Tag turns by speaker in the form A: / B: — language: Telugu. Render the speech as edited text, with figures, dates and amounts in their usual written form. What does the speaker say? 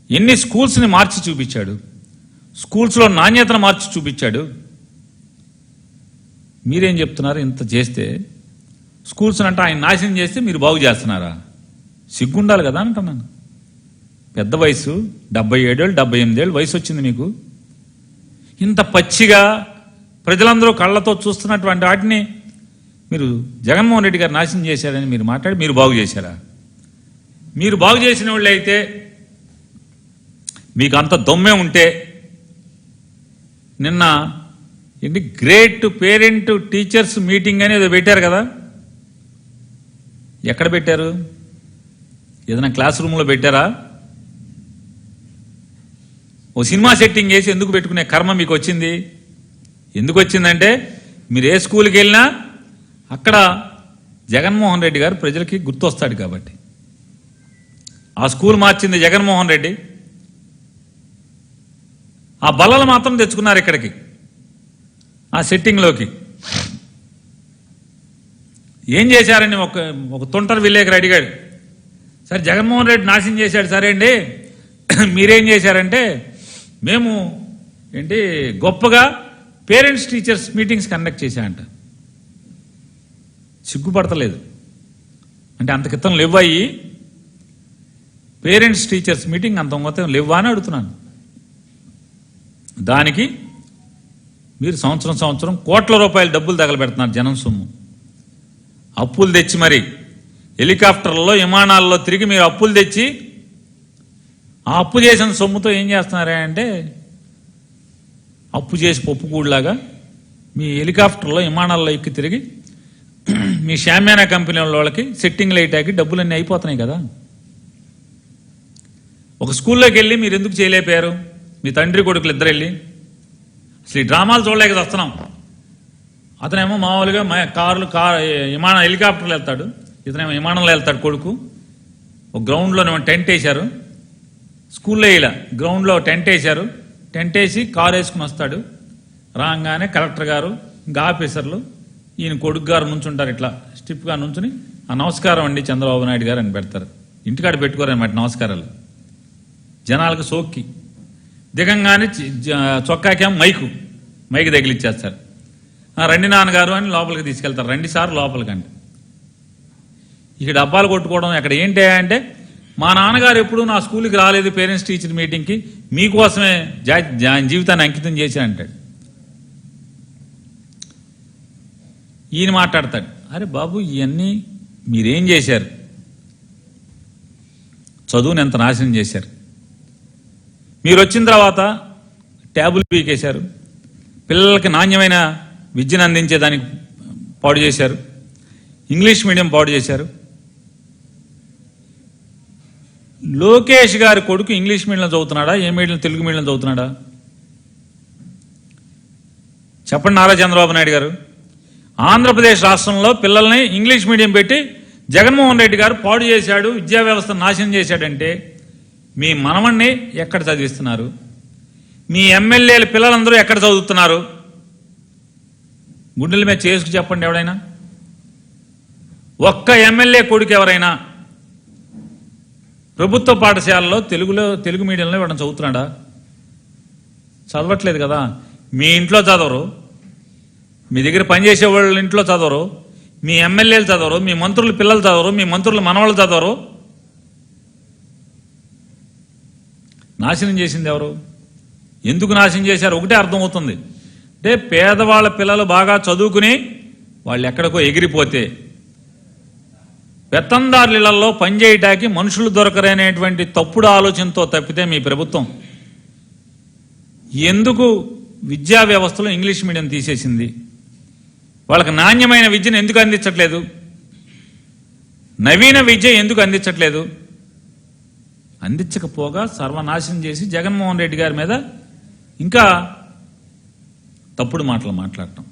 A: ఎన్ని స్కూల్స్ని మార్చి చూపించాడు, స్కూల్స్లో నాణ్యతను మార్చి చూపించాడు. మీరేం చెప్తున్నారు? ఇంత చేస్తే స్కూల్స్ అంటే ఆయన నాశనం చేస్తే మీరు బాగు చేస్తున్నారా? సిగ్గుండాలి కదా అంటున్నాను. పెద్ద వయసు 77 ఏళ్ళు 78 ఏళ్ళు వయసు వచ్చింది మీకు. ఇంత పచ్చిగా ప్రజలందరూ కళ్ళతో చూస్తున్నటువంటి వాటిని మీరు జగన్మోహన్ రెడ్డి గారు నాశనం చేశారని మీరు మాట్లాడి మీరు బాగు చేశారా? మీరు బాగు చేసిన వాళ్ళు అయితే మీకు అంత దొమ్మే ఉంటే నిన్న ఏంటి గ్రేట్ పేరెంట్ టీచర్స్ మీటింగ్ అనేది పెట్టారు కదా, ఎక్కడ పెట్టారు? ఏదైనా క్లాస్ రూమ్లో పెట్టారా? ఓ సినిమా సెట్టింగ్ వేసి ఎందుకు పెట్టుకునే కర్మ మీకు వచ్చింది? ఎందుకు వచ్చిందంటే మీరు ఏ స్కూల్కి వెళ్ళినా అక్కడ జగన్మోహన్ రెడ్డి గారు ప్రజలకి గుర్తొస్తాడు కాబట్టి. ఆ స్కూల్ మార్చింది జగన్మోహన్ రెడ్డి. ఆ బల్లలు మాత్రం తెచ్చుకున్నారు ఇక్కడికి, ఆ సెట్టింగ్లోకి. ఏం చేశారని ఒక తొంటరి విలేకరు అడిగాడు. సరే జగన్మోహన్ రెడ్డి నాశనం చేశాడు, సరే అండి, మీరేం చేశారంటే మేము ఏంటి గొప్పగా పేరెంట్స్ టీచర్స్ మీటింగ్స్ కండక్ట్ చేశామంట. సిగ్గుపడతలేదు అంటే అంత క్రితం లేవ్వాయి పేరెంట్స్ టీచర్స్ మీటింగ్ అంత మొత్తం లేవా అని అడుగుతున్నాను. దానికి మీరు సంవత్సరం కోట్ల రూపాయల డబ్బులు తగలబెడుతున్నారు, జనం సొమ్ము. అప్పులు తెచ్చి మరి హెలికాప్టర్లలో విమానాల్లో తిరిగి మీరు అప్పులు తెచ్చి ఆ అప్పు చేసిన సొమ్ముతో ఏం చేస్తున్నారా అంటే అప్పు చేసి పప్పుకూడులాగా మీ హెలికాప్టర్లో విమానాల్లో ఎక్కి తిరిగి మీ షామ్యానా కంపెనీ వాళ్ళకి సెట్టింగ్లు వేయటానికి డబ్బులన్నీ అయిపోతున్నాయి కదా. ఒక స్కూల్లోకి వెళ్ళి మీరు ఎందుకు చేయలేకపోయారు? మీ తండ్రి కొడుకులు ఇద్దరు వెళ్ళి అసలు ఈ డ్రామాలు చూడలేక వస్తున్నాం. అతనేమో మామూలుగా హెలికాప్టర్లు వెళ్తాడు, ఇతనేమో విమానంలో వెళ్తాడు కొడుకు. ఒక గ్రౌండ్లోనేమో టెంట్ వేశారు, స్కూల్లో ఇలా గ్రౌండ్లో టెంట్ వేశారు, టెంట్ వేసి కారు వేసుకుని వస్తాడు. రాగానే కలెక్టర్ గారు ఇంకా ఆఫీసర్లు ఈయన కొడుకు గారు నుంచుంటారు, ఇట్లా స్టిప్గా నుంచుని ఆ నమస్కారం అండి చంద్రబాబు నాయుడు గారు అని పెడతారు. ఇంటికాడ పెట్టుకోరన్నమాట నమస్కారాలు. జనాలకు సోక్కి దిగంగానే చొక్కాకేం మైకు తగిలిచ్చేస్తారు. రండి నాన్నగారు అని లోపలికి తీసుకెళ్తారు. 2 సార్లు లోపలికంటే ఇక డబ్బాలు కొట్టుకోవడం అక్కడ ఏంటి అంటే మా నాన్నగారు ఎప్పుడు నా స్కూల్కి రాలేదు పేరెంట్స్ టీచర్ మీటింగ్కి, మీకోసమే జీవితాన్ని అంకితం చేసి అంటాడు. ఈయన మాట్లాడతాడు, అరే బాబు ఇవన్నీ మీరేం చేశారు? చదువుని ఎంత నాశనం చేశారు. మీరు వచ్చిన తర్వాత ట్యాబులు పీకేశారు, పిల్లలకి నాణ్యమైన విద్యను అందించేదానికి పాడు చేశారు, ఇంగ్లీష్ మీడియం పాడు చేశారు. లోకేష్ గారి కొడుకు ఇంగ్లీష్ మీడియం చదువుతున్నాడా, ఏ మీడియం తెలుగు మీడియం చదువుతున్నాడా? చెప్పండి నారా చంద్రబాబు నాయుడు గారు. ఆంధ్రప్రదేశ్ రాష్ట్రంలో పిల్లల్ని ఇంగ్లీష్ మీడియం పెట్టి జగన్మోహన్ రెడ్డి గారు పాడు చేశాడు, విద్యా వ్యవస్థను నాశనం చేశాడంటే మీ మనవణ్ణి ఎక్కడ చదివిస్తున్నారు? మీ ఎమ్మెల్యేల పిల్లలందరూ ఎక్కడ చదువుతున్నారు? గుండెల మీద చేసుకు చెప్పండి ఎవడైనా. ఒక్క ఎమ్మెల్యే కొడుకు ఎవరైనా ప్రభుత్వ పాఠశాలలో తెలుగు మీడియంలో ఇవ్వడం చదువుతున్నాడా? చదవట్లేదు కదా. మీ ఇంట్లో చదవరు, మీ దగ్గర పనిచేసే వాళ్ళ ఇంట్లో చదవరు, మీ ఎమ్మెల్యేలు చదవరు, మీ మంత్రుల పిల్లలు చదవరు, మీ మంత్రుల మనవాళ్ళు చదవరు. నాశనం చేసింది ఎవరు? ఎందుకు నాశనం చేశారు? ఒకటే అర్థమవుతుంది అంటే పేదవాళ్ళ పిల్లలు బాగా చదువుకుని వాళ్ళు ఎక్కడికో ఎగిరిపోతే పెత్తందారులలో పనిచేయటానికి మనుషులు దొరకరనేటువంటి తప్పుడు ఆలోచనతో తప్పితే మీ ప్రభుత్వం ఎందుకు విద్యా వ్యవస్థలో ఇంగ్లీష్ మీడియం తీసేసింది? వాళ్ళకి నాణ్యమైన విద్యను ఎందుకు అందించట్లేదు? నవీన విద్య ఎందుకు అందించట్లేదు? అందించకపోగా సర్వనాశనం చేసి జగన్మోహన్ రెడ్డి గారి మీద ఇంకా తప్పుడు మాటలు మాట్లాడటం.